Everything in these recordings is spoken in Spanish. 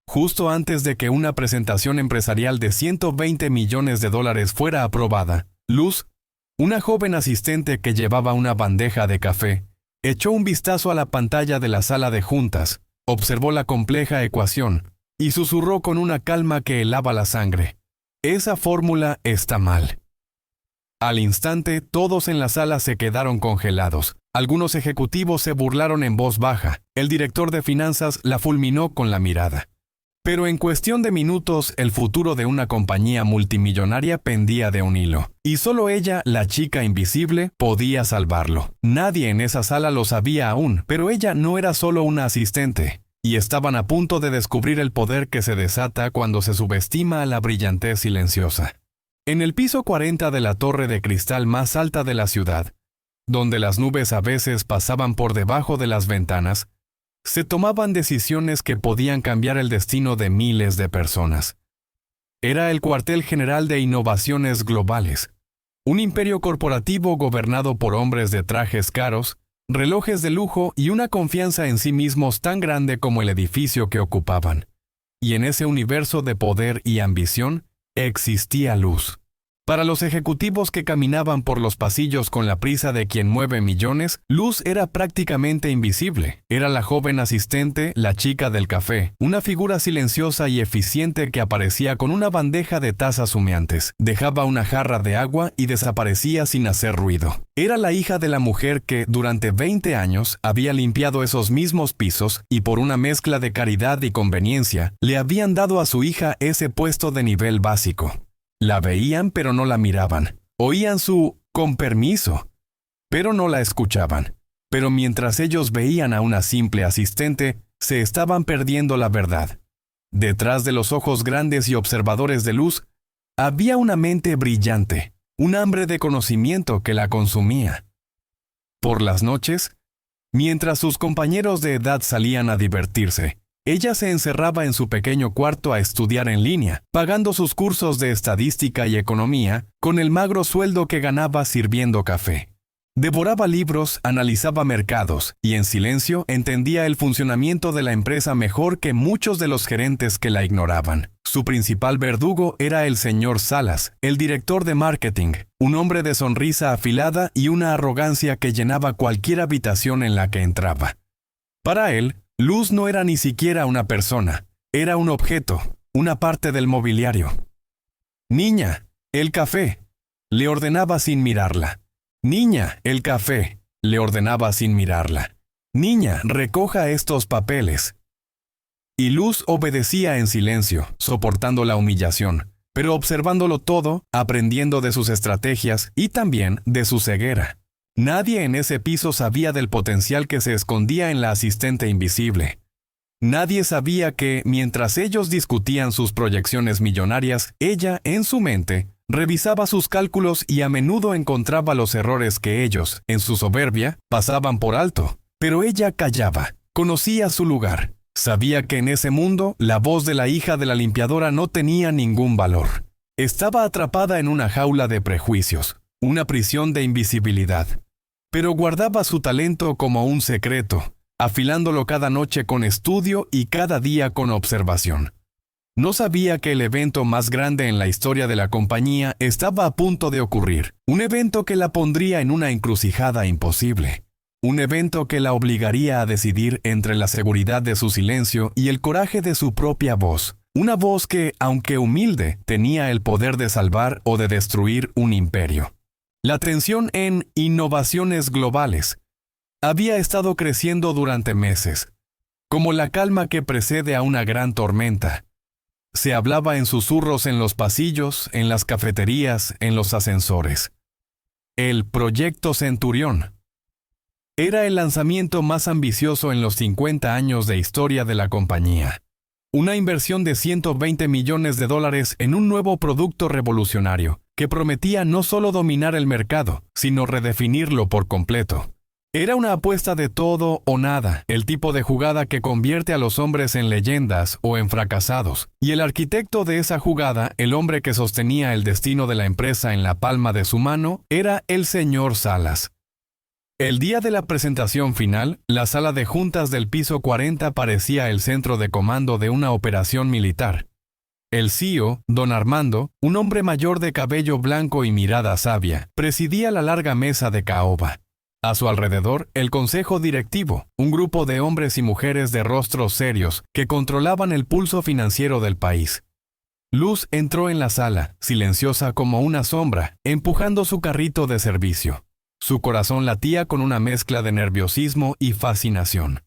justo antes de que una presentación empresarial de $120 millones fuera aprobada, Luz, una joven asistente que llevaba una bandeja de café, echó un vistazo a la pantalla de la sala de juntas, observó la compleja ecuación y susurró con una calma que helaba la sangre: «Esa fórmula está mal». Al instante, todos en la sala se quedaron congelados. Algunos ejecutivos se burlaron en voz baja. El director de finanzas la fulminó con la mirada. Pero en cuestión de minutos, el futuro de una compañía multimillonaria pendía de un hilo. Y solo ella, la chica invisible, podía salvarlo. Nadie en esa sala lo sabía aún, pero ella no era solo una asistente. Y estaban a punto de descubrir el poder que se desata cuando se subestima a la brillantez silenciosa. En el piso 40 de la torre de cristal más alta de la ciudad, donde las nubes a veces pasaban por debajo de las ventanas, se tomaban decisiones que podían cambiar el destino de miles de personas. Era el cuartel general de innovaciones globales, un imperio corporativo gobernado por hombres de trajes caros, relojes de lujo y una confianza en sí mismos tan grande como el edificio que ocupaban. Y en ese universo de poder y ambición existía Luz. Para los ejecutivos que caminaban por los pasillos con la prisa de quien mueve millones, Luz era prácticamente invisible. Era la joven asistente, la chica del café, una figura silenciosa y eficiente que aparecía con una bandeja de tazas humeantes, dejaba una jarra de agua y desaparecía sin hacer ruido. Era la hija de la mujer que, durante 20 años, había limpiado esos mismos pisos y por una mezcla de caridad y conveniencia, le habían dado a su hija ese puesto de nivel básico. La veían pero no la miraban. Oían su «con permiso», pero no la escuchaban. Pero mientras ellos veían a una simple asistente, se estaban perdiendo la verdad. Detrás de los ojos grandes y observadores de Luz, había una mente brillante, un hambre de conocimiento que la consumía. Por las noches, mientras sus compañeros de edad salían a divertirse, ella se encerraba en su pequeño cuarto a estudiar en línea, pagando sus cursos de estadística y economía con el magro sueldo que ganaba sirviendo café. Devoraba libros, analizaba mercados y en silencio entendía el funcionamiento de la empresa mejor que muchos de los gerentes que la ignoraban. Su principal verdugo era el señor Salas, el director de marketing, un hombre de sonrisa afilada y una arrogancia que llenaba cualquier habitación en la que entraba. Para él, Luz no era ni siquiera una persona, era un objeto, una parte del mobiliario. «Niña, el café», le ordenaba sin mirarla. «Niña, el café», le ordenaba sin mirarla. «Niña, recoja estos papeles». Y Luz obedecía en silencio, soportando la humillación, pero observándolo todo, aprendiendo de sus estrategias y también de su ceguera. Nadie en ese piso sabía del potencial que se escondía en la asistente invisible. Nadie sabía que, mientras ellos discutían sus proyecciones millonarias, ella, en su mente, revisaba sus cálculos y a menudo encontraba los errores que ellos, en su soberbia, pasaban por alto. Pero ella callaba, conocía su lugar, sabía que en ese mundo la voz de la hija de la limpiadora no tenía ningún valor. Estaba atrapada en una jaula de prejuicios, una prisión de invisibilidad. Pero guardaba su talento como un secreto, afilándolo cada noche con estudio y cada día con observación. No sabía que el evento más grande en la historia de la compañía estaba a punto de ocurrir, un evento que la pondría en una encrucijada imposible, un evento que la obligaría a decidir entre la seguridad de su silencio y el coraje de su propia voz, una voz que, aunque humilde, tenía el poder de salvar o de destruir un imperio. La tensión en innovaciones globales había estado creciendo durante meses, como la calma que precede a una gran tormenta. Se hablaba en susurros en los pasillos, en las cafeterías, en los ascensores. El Proyecto Centurión era el lanzamiento más ambicioso en los 50 años de historia de la compañía. Una inversión de $120 millones en un nuevo producto revolucionario, que prometía no solo dominar el mercado, sino redefinirlo por completo. Era una apuesta de todo o nada, el tipo de jugada que convierte a los hombres en leyendas o en fracasados, y el arquitecto de esa jugada, el hombre que sostenía el destino de la empresa en la palma de su mano, era el señor Salas. El día de la presentación final, la sala de juntas del piso 40 parecía el centro de comando de una operación militar. El CEO, don Armando, un hombre mayor de cabello blanco y mirada sabia, presidía la larga mesa de caoba. A su alrededor, el consejo directivo, un grupo de hombres y mujeres de rostros serios que controlaban el pulso financiero del país. Luz entró en la sala, silenciosa como una sombra, empujando su carrito de servicio. Su corazón latía con una mezcla de nerviosismo y fascinación.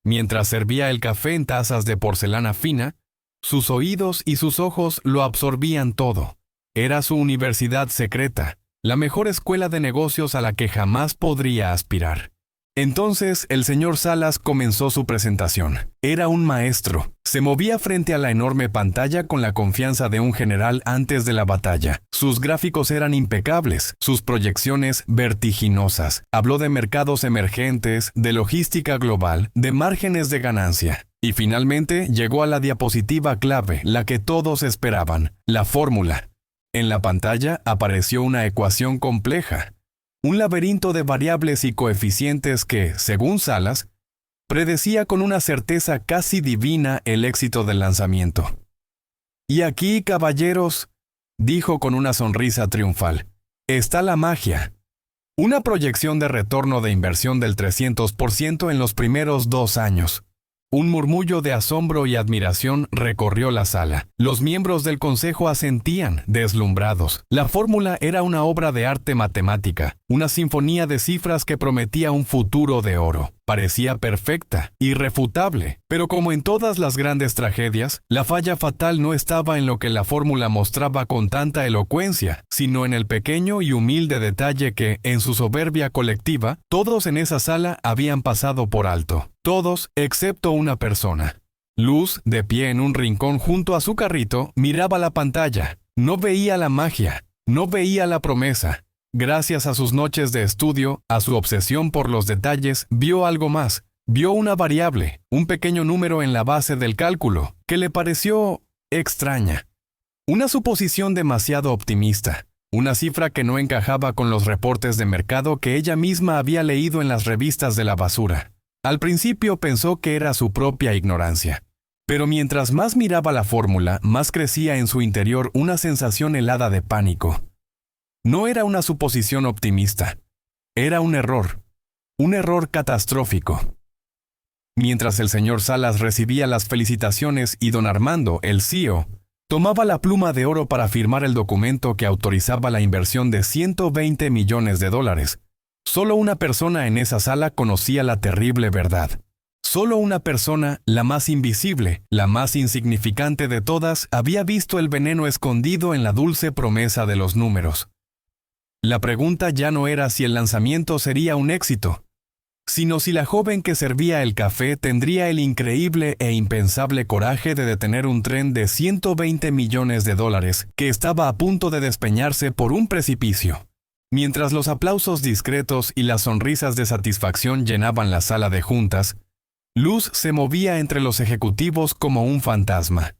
Mientras servía el café en tazas de porcelana fina, sus oídos y sus ojos lo absorbían todo. Era su universidad secreta, la mejor escuela de negocios a la que jamás podría aspirar. Entonces el señor Salas comenzó su presentación. Era un maestro. Se movía frente a la enorme pantalla con la confianza de un general antes de la batalla. Sus gráficos eran impecables, sus proyecciones vertiginosas. Habló de mercados emergentes, de logística global, de márgenes de ganancia. Y finalmente llegó a la diapositiva clave, la que todos esperaban, la fórmula. En la pantalla apareció una ecuación compleja. Un laberinto de variables y coeficientes que, según Salas, predecía con una certeza casi divina el éxito del lanzamiento. Y aquí, caballeros, dijo con una sonrisa triunfal, está la magia. Una proyección de retorno de inversión del 300% en los primeros 2 años. Un murmullo de asombro y admiración recorrió la sala. Los miembros del consejo asentían, deslumbrados. La fórmula era una obra de arte matemática, una sinfonía de cifras que prometía un futuro de oro. Parecía perfecta, irrefutable, pero como en todas las grandes tragedias, la falla fatal no estaba en lo que la fórmula mostraba con tanta elocuencia, sino en el pequeño y humilde detalle que, en su soberbia colectiva, todos en esa sala habían pasado por alto. Todos, excepto una persona. Luz, de pie en un rincón junto a su carrito, miraba la pantalla. No veía la magia, no veía la promesa. Gracias a sus noches de estudio, a su obsesión por los detalles, vio algo más. Vio una variable, un pequeño número en la base del cálculo, que le pareció extraña. Una suposición demasiado optimista. Una cifra que no encajaba con los reportes de mercado que ella misma había leído en las revistas de la basura. Al principio pensó que era su propia ignorancia. Pero mientras más miraba la fórmula, más crecía en su interior una sensación helada de pánico. No era una suposición optimista. Era un error catastrófico. Mientras el señor Salas recibía las felicitaciones y don Armando, el CEO, tomaba la pluma de oro para firmar el documento que autorizaba la inversión de $120 millones, solo una persona en esa sala conocía la terrible verdad. Solo una persona, la más invisible, la más insignificante de todas, había visto el veneno escondido en la dulce promesa de los números. La pregunta ya no era si el lanzamiento sería un éxito, sino si la joven que servía el café tendría el increíble e impensable coraje de detener un tren de $120 millones que estaba a punto de despeñarse por un precipicio. Mientras los aplausos discretos y las sonrisas de satisfacción llenaban la sala de juntas, Luz se movía entre los ejecutivos como un fantasma.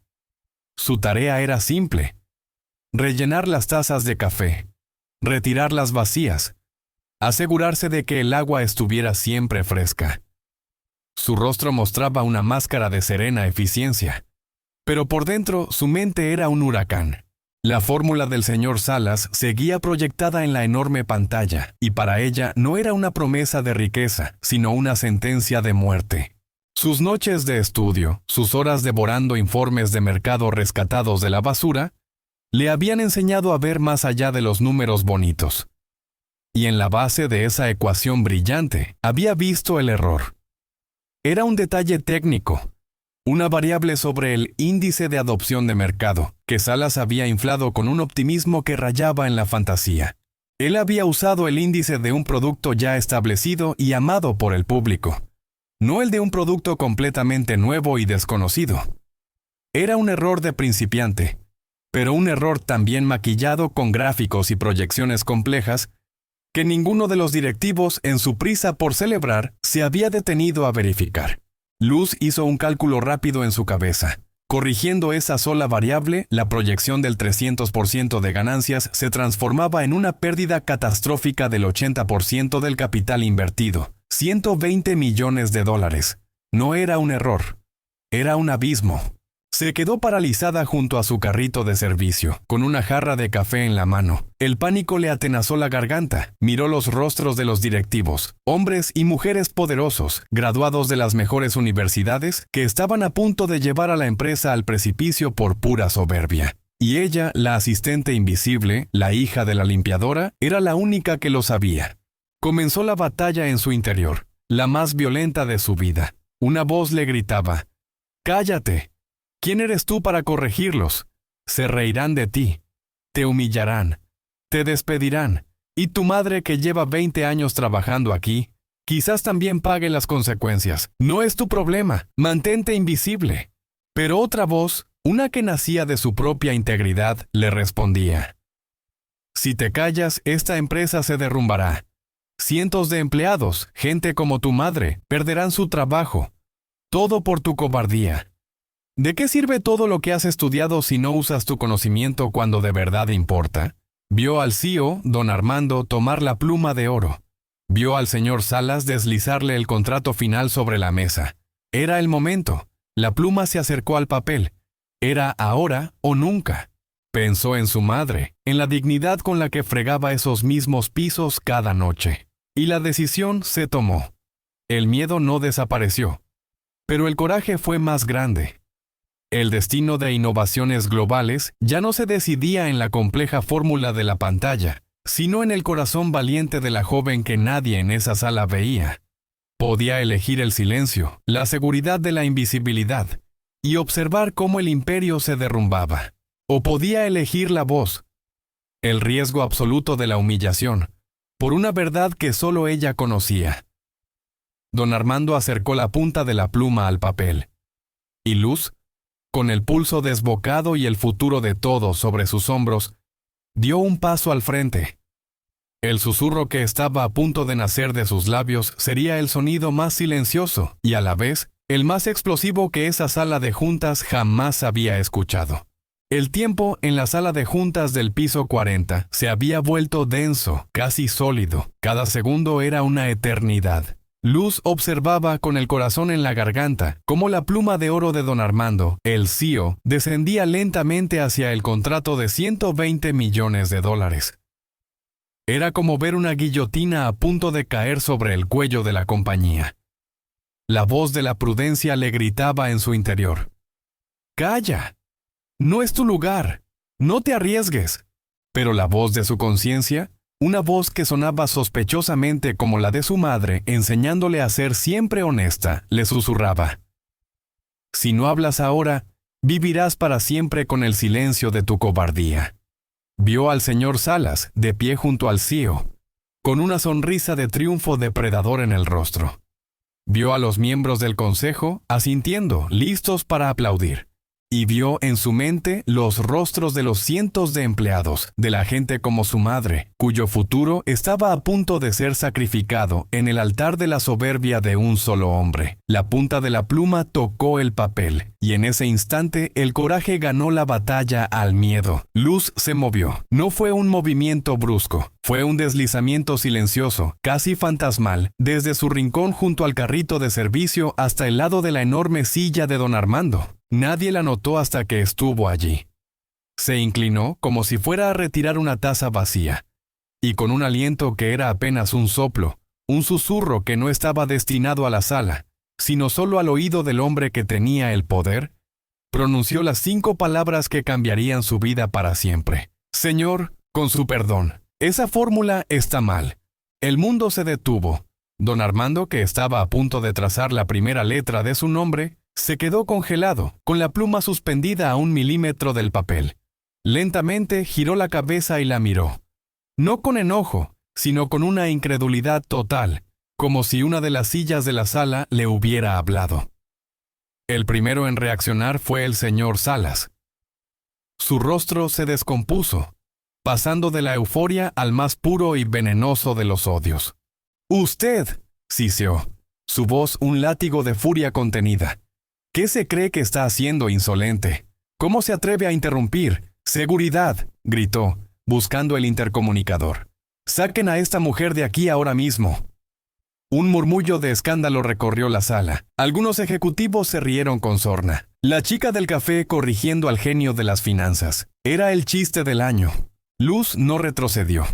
Su tarea era simple: rellenar las tazas de café, retirarlas vacías, asegurarse de que el agua estuviera siempre fresca. Su rostro mostraba una máscara de serena eficiencia, pero por dentro su mente era un huracán. La fórmula del señor Salas seguía proyectada en la enorme pantalla, y para ella no era una promesa de riqueza, sino una sentencia de muerte. Sus noches de estudio, sus horas devorando informes de mercado rescatados de la basura, le habían enseñado a ver más allá de los números bonitos. Y en la base de esa ecuación brillante había visto el error. Era un detalle técnico, una variable sobre el índice de adopción de mercado, que Salas había inflado con un optimismo que rayaba en la fantasía. Él había usado el índice de un producto ya establecido y amado por el público, no el de un producto completamente nuevo y desconocido. Era un error de principiante, pero un error también maquillado con gráficos y proyecciones complejas que ninguno de los directivos, en su prisa por celebrar, se había detenido a verificar. Luz hizo un cálculo rápido en su cabeza. Corrigiendo esa sola variable, la proyección del 300% de ganancias se transformaba en una pérdida catastrófica del 80% del capital invertido, 120 millones de dólares. No era un error, era un abismo. Se quedó paralizada junto a su carrito de servicio, con una jarra de café en la mano. El pánico le atenazó la garganta. Miró los rostros de los directivos, hombres y mujeres poderosos, graduados de las mejores universidades, que estaban a punto de llevar a la empresa al precipicio por pura soberbia. Y ella, la asistente invisible, la hija de la limpiadora, era la única que lo sabía. Comenzó la batalla en su interior, la más violenta de su vida. Una voz le gritaba: «¡Cállate! ¿Quién eres tú para corregirlos? Se reirán de ti, te humillarán, te despedirán, y tu madre que lleva 20 años trabajando aquí, quizás también pague las consecuencias. No es tu problema, mantente invisible». Pero otra voz, una que nacía de su propia integridad, le respondía: «Si te callas, esta empresa se derrumbará. Cientos de empleados, gente como tu madre, perderán su trabajo. Todo por tu cobardía. ¿De qué sirve todo lo que has estudiado si no usas tu conocimiento cuando de verdad importa?». Vio al CEO, don Armando, tomar la pluma de oro. Vio al señor Salas deslizarle el contrato final sobre la mesa. Era el momento. La pluma se acercó al papel. Era ahora o nunca. Pensó en su madre, en la dignidad con la que fregaba esos mismos pisos cada noche. Y la decisión se tomó. El miedo no desapareció. Pero el coraje fue más grande. El destino de Innovaciones Globales ya no se decidía en la compleja fórmula de la pantalla, sino en el corazón valiente de la joven que nadie en esa sala veía. Podía elegir el silencio, la seguridad de la invisibilidad, y observar cómo el imperio se derrumbaba. O podía elegir la voz, el riesgo absoluto de la humillación, por una verdad que solo ella conocía. Don Armando acercó la punta de la pluma al papel. Y Luz, con el pulso desbocado y el futuro de todos sobre sus hombros, dio un paso al frente. El susurro que estaba a punto de nacer de sus labios sería el sonido más silencioso y a la vez el más explosivo que esa sala de juntas jamás había escuchado. El tiempo en la sala de juntas del piso 40 se había vuelto denso, casi sólido. Cada segundo era una eternidad. Luz observaba con el corazón en la garganta cómo la pluma de oro de don Armando, el CEO, descendía lentamente hacia el contrato de 120 millones de dólares. Era como ver una guillotina a punto de caer sobre el cuello de la compañía. La voz de la prudencia le gritaba en su interior: «¡Calla! No es tu lugar. No te arriesgues». Pero la voz de su conciencia, una voz que sonaba sospechosamente como la de su madre, enseñándole a ser siempre honesta, le susurraba: «Si no hablas ahora, vivirás para siempre con el silencio de tu cobardía». Vio al señor Salas, de pie junto al CEO, con una sonrisa de triunfo depredador en el rostro. Vio a los miembros del consejo asintiendo, listos para aplaudir. Y vio en su mente los rostros de los cientos de empleados, de la gente como su madre, cuyo futuro estaba a punto de ser sacrificado en el altar de la soberbia de un solo hombre. La punta de la pluma tocó el papel, y en ese instante el coraje ganó la batalla al miedo. Luz se movió. No fue un movimiento brusco, fue un deslizamiento silencioso, casi fantasmal, desde su rincón junto al carrito de servicio hasta el lado de la enorme silla de don Armando. Nadie la notó hasta que estuvo allí. Se inclinó como si fuera a retirar una taza vacía, y con un aliento que era apenas un soplo, un susurro que no estaba destinado a la sala, sino solo al oído del hombre que tenía el poder, pronunció las 5 palabras que cambiarían su vida para siempre. «Señor, con su perdón, esa fórmula está mal». El mundo se detuvo. Don Armando, que estaba a punto de trazar la primera letra de su nombre, se quedó congelado, con la pluma suspendida a 1 milímetro del papel. Lentamente giró la cabeza y la miró. No con enojo, sino con una incredulidad total, como si una de las sillas de la sala le hubiera hablado. El primero en reaccionar fue el señor Salas. Su rostro se descompuso, pasando de la euforia al más puro y venenoso de los odios. «¡Usted!», siseó, su voz un látigo de furia contenida. ¿Qué se cree que está haciendo, insolente? ¿Cómo se atreve a interrumpir? ¡Seguridad!, gritó, buscando el intercomunicador. ¡Saquen a esta mujer de aquí ahora mismo! Un murmullo de escándalo recorrió la sala. Algunos ejecutivos se rieron con sorna. La chica del café corrigiendo al genio de las finanzas. Era el chiste del año. Luz no retrocedió.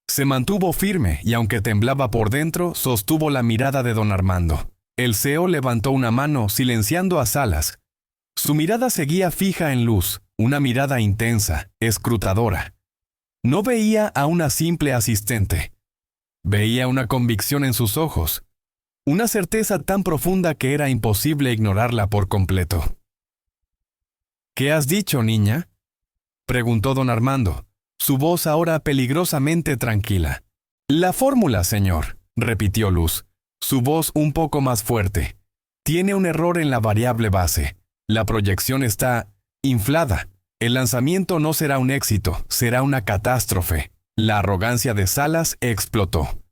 Se mantuvo firme y aunque temblaba por dentro, sostuvo la mirada de don Armando. El CEO levantó una mano, silenciando a Salas. Su mirada seguía fija en Luz, una mirada intensa, escrutadora. No veía a una simple asistente. Veía una convicción en sus ojos, una certeza tan profunda que era imposible ignorarla por completo. ¿Qué has dicho, niña?, preguntó don Armando, su voz ahora peligrosamente tranquila. La fórmula, señor, repitió Luz, su voz un poco más fuerte. Tiene un error en la variable base. La proyección está inflada. El lanzamiento no será un éxito, será una catástrofe. La arrogancia de Salas explotó.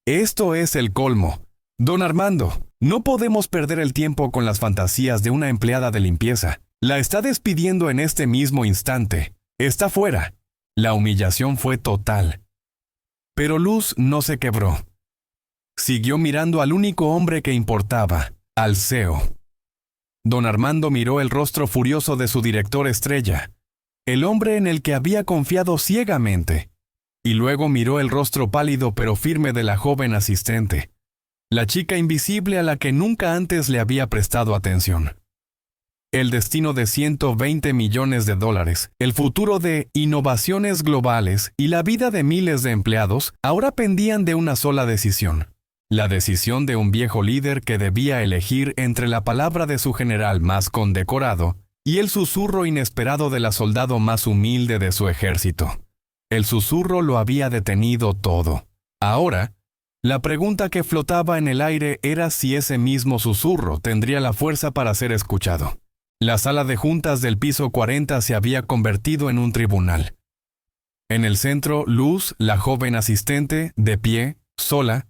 Esto es el colmo. Don Armando, no podemos perder el tiempo con las fantasías de una empleada de limpieza. La está despidiendo en este mismo instante. Está fuera. La humillación fue total. Pero Luz no se quebró. Siguió mirando al único hombre que importaba, al CEO. Don Armando miró el rostro furioso de su director estrella, el hombre en el que había confiado ciegamente, y luego miró el rostro pálido pero firme de la joven asistente, la chica invisible a la que nunca antes le había prestado atención. El destino de 120 millones de dólares, el futuro de innovaciones globales y la vida de miles de empleados ahora pendían de una sola decisión. La decisión de un viejo líder que debía elegir entre la palabra de su general más condecorado y el susurro inesperado de la soldado más humilde de su ejército. El susurro lo había detenido todo. Ahora, la pregunta que flotaba en el aire era si ese mismo susurro tendría la fuerza para ser escuchado. La sala de juntas del piso 40 se había convertido en un tribunal. En el centro, Luz, la joven asistente, de pie, sola,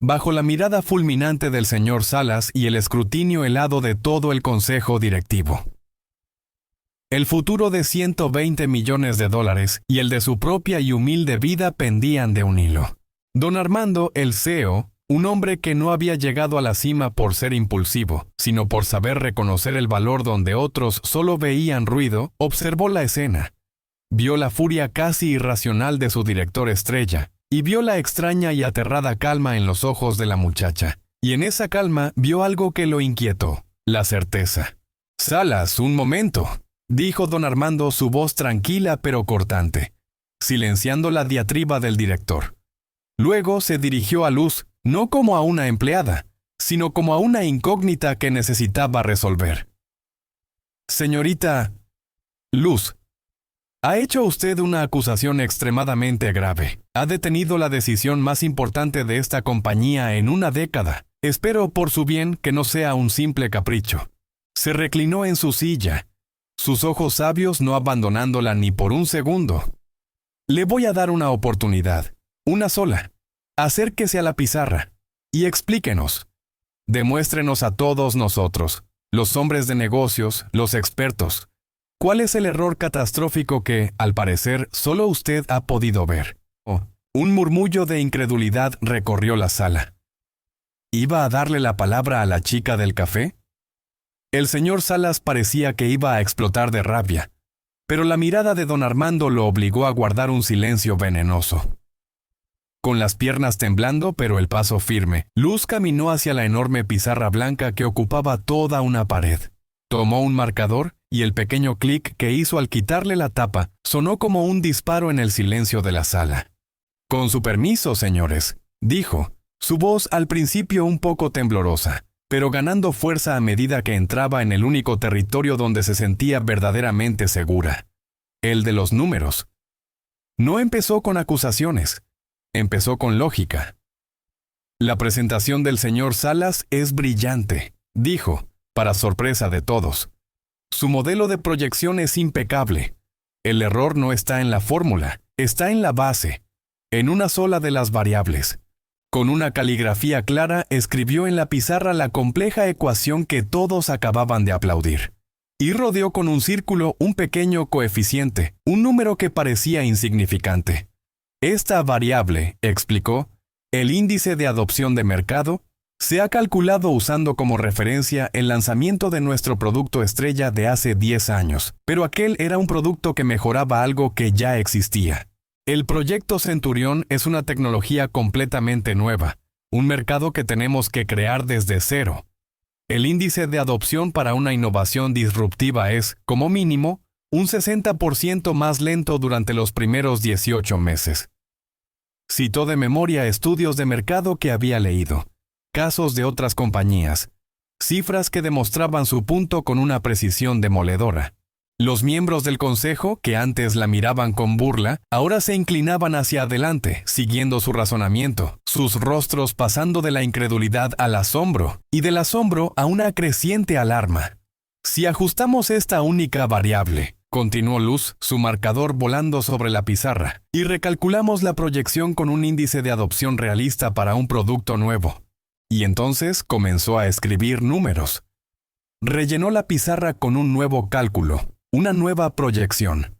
bajo la mirada fulminante del señor Salas y el escrutinio helado de todo el consejo directivo. El futuro de 120 millones de dólares y el de su propia y humilde vida pendían de un hilo. Don Armando, el CEO, un hombre que no había llegado a la cima por ser impulsivo, sino por saber reconocer el valor donde otros solo veían ruido, observó la escena. Vio la furia casi irracional de su director estrella, y vio la extraña y aterrada calma en los ojos de la muchacha. Y en esa calma vio algo que lo inquietó, la certeza. «Salas, un momento», dijo don Armando, su voz tranquila pero cortante, silenciando la diatriba del director. Luego se dirigió a Luz, no como a una empleada, sino como a una incógnita que necesitaba resolver. «Señorita Luz, ha hecho usted una acusación extremadamente grave. Ha detenido la decisión más importante de esta compañía en una década. Espero por su bien que no sea un simple capricho». Se reclinó en su silla, sus ojos sabios no abandonándola ni por un segundo. «Le voy a dar una oportunidad, una sola. Acérquese a la pizarra y explíquenos. Demuéstrenos a todos nosotros, los hombres de negocios, los expertos, ¿cuál es el error catastrófico que, al parecer, solo usted ha podido ver?» Un murmullo de incredulidad recorrió la sala. ¿Iba a darle la palabra a la chica del café? El señor Salas parecía que iba a explotar de rabia, pero la mirada de don Armando lo obligó a guardar un silencio venenoso. Con las piernas temblando pero el paso firme, Luz caminó hacia la enorme pizarra blanca que ocupaba toda una pared. Tomó un marcador y el pequeño clic que hizo al quitarle la tapa sonó como un disparo en el silencio de la sala. «Con su permiso, señores», dijo, su voz al principio un poco temblorosa, pero ganando fuerza a medida que entraba en el único territorio donde se sentía verdaderamente segura, el de los números. No empezó con acusaciones, empezó con lógica. «La presentación del señor Salas es brillante», dijo, para sorpresa de todos. «Su modelo de proyección es impecable. El error no está en la fórmula, está en la base, en una sola de las variables. Con una caligrafía clara escribió en la pizarra la compleja ecuación que todos acababan de aplaudir. Y rodeó con un círculo un pequeño coeficiente, un número que parecía insignificante. Esta variable, explicó, el índice de adopción de mercado, se ha calculado usando como referencia el lanzamiento de nuestro producto estrella de hace 10 años, pero aquel era un producto que mejoraba algo que ya existía. El proyecto Centurión es una tecnología completamente nueva, un mercado que tenemos que crear desde cero. El índice de adopción para una innovación disruptiva es, como mínimo, un 60% más lento durante los primeros 18 meses. Citó de memoria estudios de mercado que había leído, casos de otras compañías, cifras que demostraban su punto con una precisión demoledora. Los miembros del consejo, que antes la miraban con burla, ahora se inclinaban hacia adelante, siguiendo su razonamiento, sus rostros pasando de la incredulidad al asombro, y del asombro a una creciente alarma. Si ajustamos esta única variable, continuó Luz, su marcador volando sobre la pizarra, y recalculamos la proyección con un índice de adopción realista para un producto nuevo. Y entonces comenzó a escribir números. Rellenó la pizarra con un nuevo cálculo, una nueva proyección.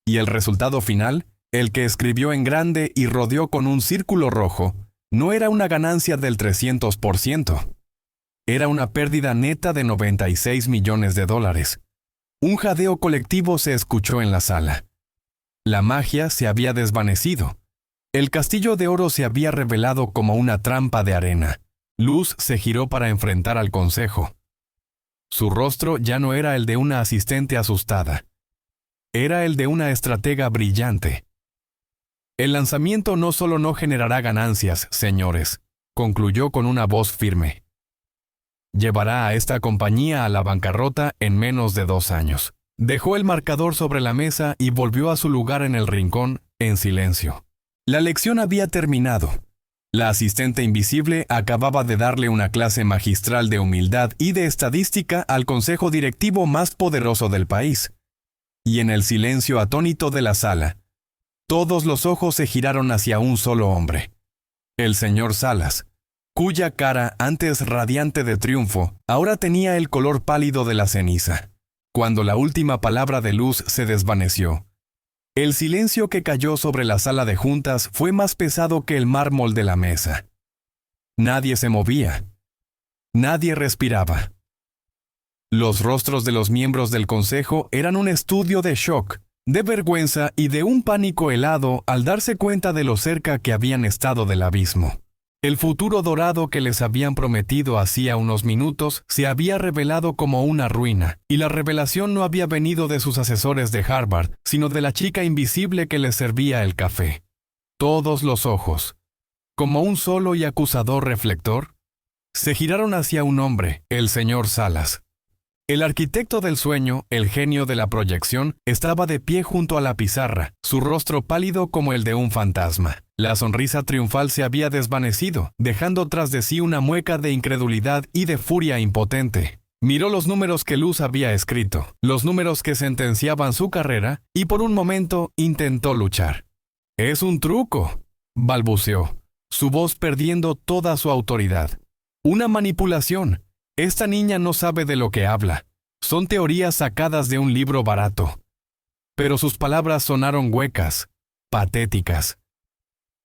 Y el resultado final, el que escribió en grande y rodeó con un círculo rojo, no era una ganancia del 300%. Era una pérdida neta de $96 millones. Un jadeo colectivo se escuchó en la sala. La magia se había desvanecido. El castillo de oro se había revelado como una trampa de arena. Luz se giró para enfrentar al consejo. Su rostro ya no era el de una asistente asustada. Era el de una estratega brillante. El lanzamiento no solo no generará ganancias, señores, concluyó con una voz firme. Llevará a esta compañía a la bancarrota en menos de 2 años. Dejó el marcador sobre la mesa y volvió a su lugar en el rincón, en silencio. La lección había terminado. La asistente invisible acababa de darle una clase magistral de humildad y de estadística al consejo directivo más poderoso del país. Y en el silencio atónito de la sala, todos los ojos se giraron hacia un solo hombre. El señor Salas, cuya cara, antes radiante de triunfo, ahora tenía el color pálido de la ceniza. Cuando la última palabra de Luz se desvaneció, el silencio que cayó sobre la sala de juntas fue más pesado que el mármol de la mesa. Nadie se movía. Nadie respiraba. Los rostros de los miembros del consejo eran un estudio de shock, de vergüenza y de un pánico helado al darse cuenta de lo cerca que habían estado del abismo. El futuro dorado que les habían prometido hacía unos minutos se había revelado como una ruina, y la revelación no había venido de sus asesores de Harvard, sino de la chica invisible que les servía el café. Todos los ojos, como un solo y acusador reflector, se giraron hacia un hombre, el señor Salas. El arquitecto del sueño, el genio de la proyección, estaba de pie junto a la pizarra, su rostro pálido como el de un fantasma. La sonrisa triunfal se había desvanecido, dejando tras de sí una mueca de incredulidad y de furia impotente. Miró los números que Luz había escrito, los números que sentenciaban su carrera, y por un momento intentó luchar. «Es un truco», balbuceó, su voz perdiendo toda su autoridad. «Una manipulación. Esta niña no sabe de lo que habla. Son teorías sacadas de un libro barato». Pero sus palabras sonaron huecas, patéticas.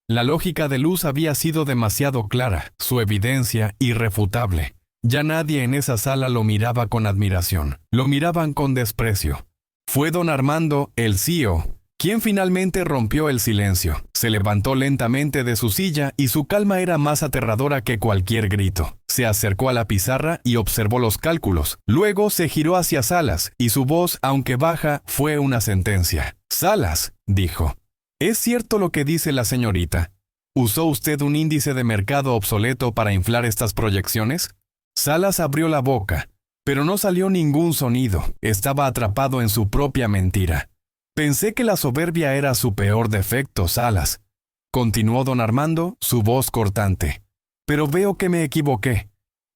La lógica de Luz había sido demasiado clara, su evidencia irrefutable. Ya nadie en esa sala lo miraba con admiración, lo miraban con desprecio. Fue don Armando, el CEO, quien finalmente rompió el silencio. Se levantó lentamente de su silla y su calma era más aterradora que cualquier grito. Se acercó a la pizarra y observó los cálculos. Luego se giró hacia Salas y su voz, aunque baja, fue una sentencia. «Salas», dijo, «¿es cierto lo que dice la señorita? ¿Usó usted un índice de mercado obsoleto para inflar estas proyecciones?» Salas abrió la boca, pero no salió ningún sonido. Estaba atrapado en su propia mentira. «Pensé que la soberbia era su peor defecto, Salas», continuó don Armando, su voz cortante. «Pero veo que me equivoqué.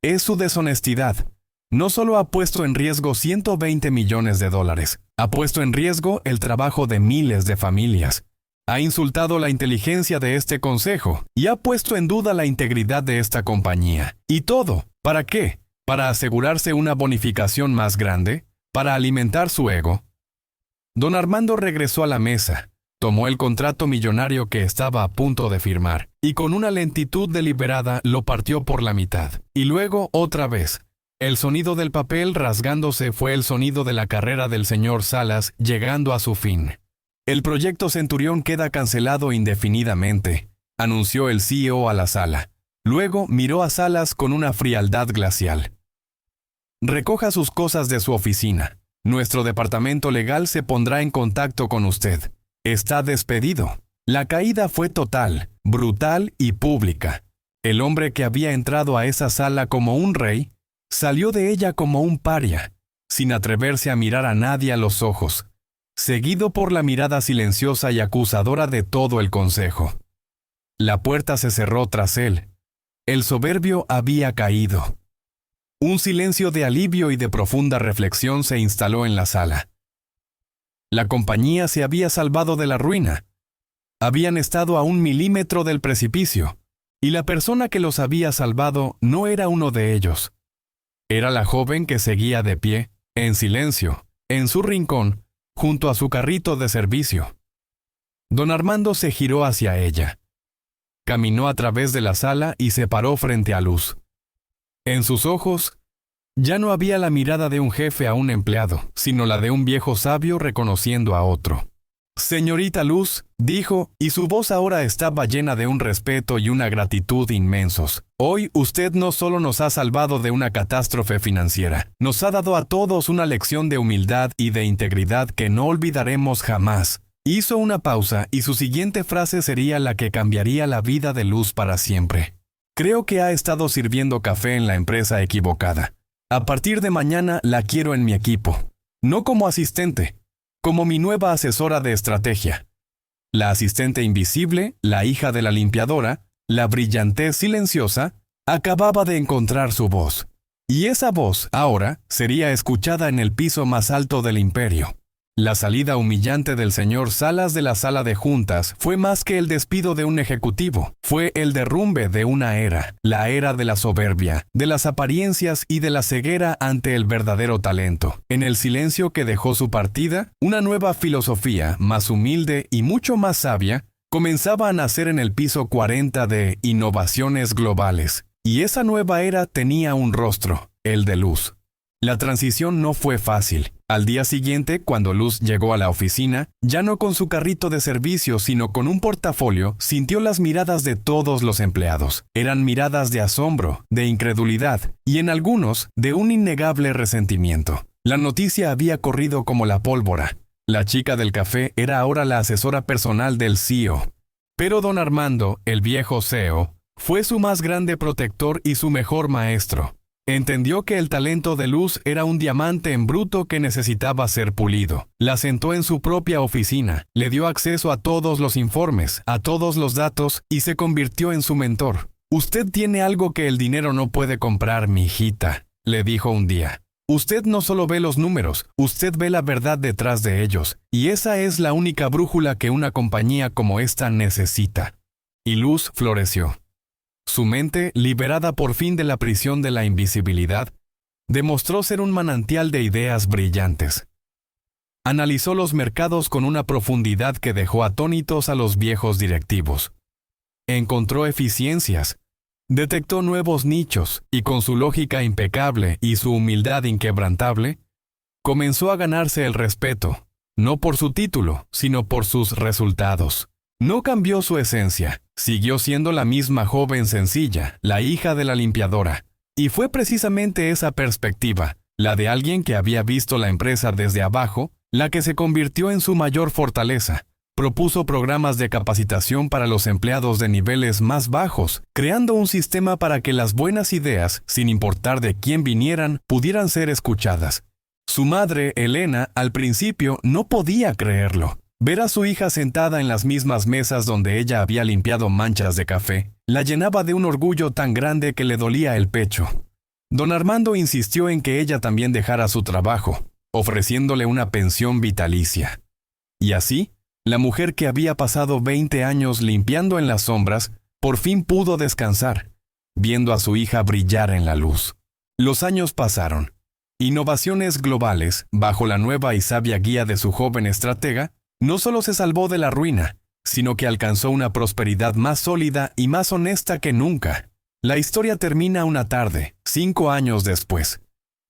Es su deshonestidad. No solo ha puesto en riesgo $120 millones, ha puesto en riesgo el trabajo de miles de familias. Ha insultado la inteligencia de este consejo y ha puesto en duda la integridad de esta compañía. ¿Y todo? ¿Para qué? ¿Para asegurarse una bonificación más grande? ¿Para alimentar su ego? Don Armando regresó a la mesa, tomó el contrato millonario que estaba a punto de firmar y con una lentitud deliberada lo partió por la mitad. Y luego otra vez. El sonido del papel rasgándose fue el sonido de la carrera del señor Salas llegando a su fin. El proyecto Centurión queda cancelado indefinidamente, anunció el CEO a la sala. Luego miró a Salas con una frialdad glacial. Recoja sus cosas de su oficina. Nuestro departamento legal se pondrá en contacto con usted. Está despedido. La caída fue total, brutal y pública. El hombre que había entrado a esa sala como un rey, salió de ella como un paria, sin atreverse a mirar a nadie a los ojos, seguido por la mirada silenciosa y acusadora de todo el consejo. La puerta se cerró tras él. El soberbio había caído. Un silencio de alivio y de profunda reflexión se instaló en la sala. La compañía se había salvado de la ruina. Habían estado a 1 milímetro del precipicio, y la persona que los había salvado no era uno de ellos. Era la joven que seguía de pie, en silencio, en su rincón, junto a su carrito de servicio. Don Armando se giró hacia ella. Caminó a través de la sala y se paró frente a Luz. En sus ojos, ya no había la mirada de un jefe a un empleado, sino la de un viejo sabio reconociendo a otro. «Señorita Luz», dijo, y su voz ahora estaba llena de un respeto y una gratitud inmensos. «Hoy usted no solo nos ha salvado de una catástrofe financiera, nos ha dado a todos una lección de humildad y de integridad que no olvidaremos jamás». Hizo una pausa y su siguiente frase sería la que cambiaría la vida de Luz para siempre. «Creo que ha estado sirviendo café en la empresa equivocada. A partir de mañana la quiero en mi equipo. No como asistente, como mi nueva asesora de estrategia». La asistente invisible, la hija de la limpiadora, la brillantez silenciosa, acababa de encontrar su voz. Y esa voz, ahora, sería escuchada en el piso más alto del imperio. La salida humillante del señor Salas de la sala de juntas fue más que el despido de un ejecutivo, fue el derrumbe de una era, la era de la soberbia, de las apariencias y de la ceguera ante el verdadero talento. En el silencio que dejó su partida, una nueva filosofía, más humilde y mucho más sabia, comenzaba a nacer en el piso 40 de innovaciones globales. Y esa nueva era tenía un rostro, el de Luz. La transición no fue fácil. Al día siguiente, cuando Luz llegó a la oficina, ya no con su carrito de servicio, sino con un portafolio, sintió las miradas de todos los empleados. Eran miradas de asombro, de incredulidad, y en algunos, de un innegable resentimiento. La noticia había corrido como la pólvora. La chica del café era ahora la asesora personal del CEO. Pero don Armando, el viejo CEO, fue su más grande protector y su mejor maestro. Entendió que el talento de Luz era un diamante en bruto que necesitaba ser pulido. La sentó en su propia oficina, le dio acceso a todos los informes, a todos los datos y se convirtió en su mentor. «Usted tiene algo que el dinero no puede comprar, mi hijita», le dijo un día. «Usted no solo ve los números, usted ve la verdad detrás de ellos, y esa es la única brújula que una compañía como esta necesita». Y Luz floreció. Su mente, liberada por fin de la prisión de la invisibilidad, demostró ser un manantial de ideas brillantes. Analizó los mercados con una profundidad que dejó atónitos a los viejos directivos. Encontró eficiencias, detectó nuevos nichos y con su lógica impecable y su humildad inquebrantable, comenzó a ganarse el respeto, no por su título, sino por sus resultados. No cambió su esencia, siguió siendo la misma joven sencilla, la hija de la limpiadora. Y fue precisamente esa perspectiva, la de alguien que había visto la empresa desde abajo, la que se convirtió en su mayor fortaleza. Propuso programas de capacitación para los empleados de niveles más bajos, creando un sistema para que las buenas ideas, sin importar de quién vinieran, pudieran ser escuchadas. Su madre, Elena, al principio no podía creerlo. Ver a su hija sentada en las mismas mesas donde ella había limpiado manchas de café, la llenaba de un orgullo tan grande que le dolía el pecho. Don Armando insistió en que ella también dejara su trabajo, ofreciéndole una pensión vitalicia. Y así, La mujer que había pasado 20 años limpiando en las sombras, por fin pudo descansar, viendo a su hija brillar en la luz. Los años pasaron. Innovaciones globales, bajo la nueva y sabia guía de su joven estratega, no solo se salvó de la ruina, sino que alcanzó una prosperidad más sólida y más honesta que nunca. La historia termina una tarde, 5 años después.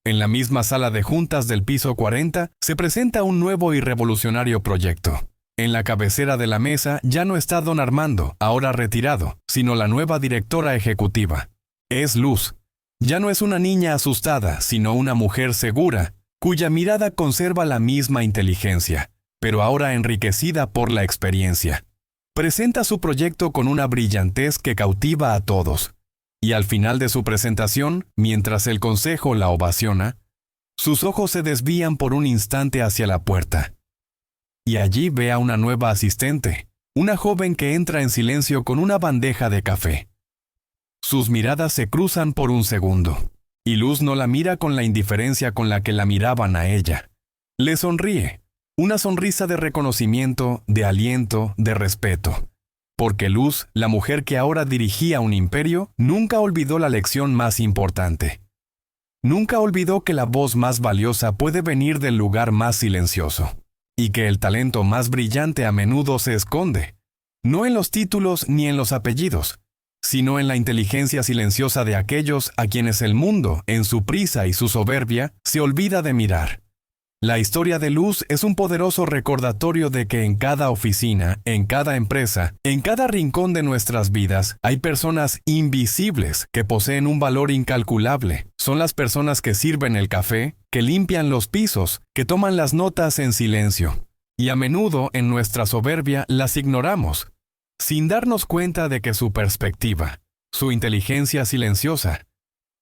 En la misma sala de juntas del piso 40 se presenta un nuevo y revolucionario proyecto. En la cabecera de la mesa ya no está don Armando, ahora retirado, sino la nueva directora ejecutiva. Es Luz. Ya no es una niña asustada, sino una mujer segura, cuya mirada conserva la misma inteligencia, pero ahora enriquecida por la experiencia. Presenta su proyecto con una brillantez que cautiva a todos. Y al final de su presentación, mientras el consejo la ovaciona, sus ojos se desvían por un instante hacia la puerta. Y allí ve a una nueva asistente, una joven que entra en silencio con una bandeja de café. Sus miradas se cruzan por un segundo, y Luz no la mira con la indiferencia con la que la miraban a ella. Le sonríe, una sonrisa de reconocimiento, de aliento, de respeto. Porque Luz, la mujer que ahora dirigía un imperio, nunca olvidó la lección más importante. Nunca olvidó que la voz más valiosa puede venir del lugar más silencioso. Y que el talento más brillante a menudo se esconde, no en los títulos ni en los apellidos, sino en la inteligencia silenciosa de aquellos a quienes el mundo, en su prisa y su soberbia, se olvida de mirar. La historia de Luz es un poderoso recordatorio de que en cada oficina, en cada empresa, en cada rincón de nuestras vidas, hay personas invisibles que poseen un valor incalculable. Son las personas que sirven el café, que limpian los pisos, que toman las notas en silencio. Y a menudo, en nuestra soberbia, las ignoramos, sin darnos cuenta de que su perspectiva, su inteligencia silenciosa,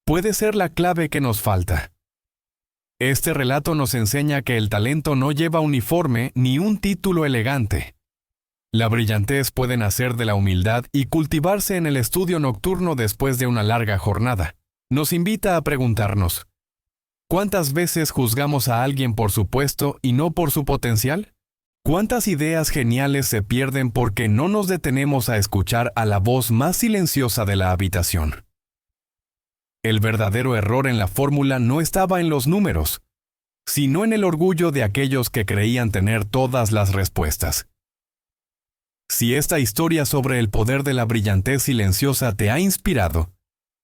puede ser la clave que nos falta. Este relato nos enseña que el talento no lleva uniforme ni un título elegante. La brillantez puede nacer de la humildad y cultivarse en el estudio nocturno después de una larga jornada. Nos invita a preguntarnos, ¿cuántas veces juzgamos a alguien por su puesto y no por su potencial? ¿Cuántas ideas geniales se pierden porque no nos detenemos a escuchar a la voz más silenciosa de la habitación? El verdadero error en la fórmula no estaba en los números, sino en el orgullo de aquellos que creían tener todas las respuestas. Si esta historia sobre el poder de la brillantez silenciosa te ha inspirado,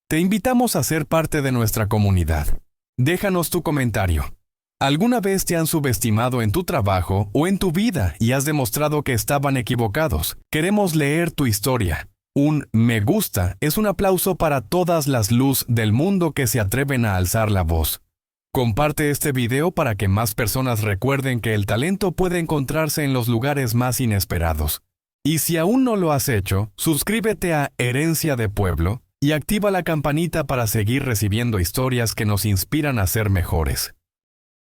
te invitamos a ser parte de nuestra comunidad. Déjanos tu comentario. ¿Alguna vez te han subestimado en tu trabajo o en tu vida y has demostrado que estaban equivocados? Queremos leer tu historia. Un me gusta es un aplauso para todas las Luz del mundo que se atreven a alzar la voz. Comparte este video para que más personas recuerden que el talento puede encontrarse en los lugares más inesperados. Y si aún no lo has hecho, suscríbete a Herencia de Pueblo y activa la campanita para seguir recibiendo historias que nos inspiran a ser mejores.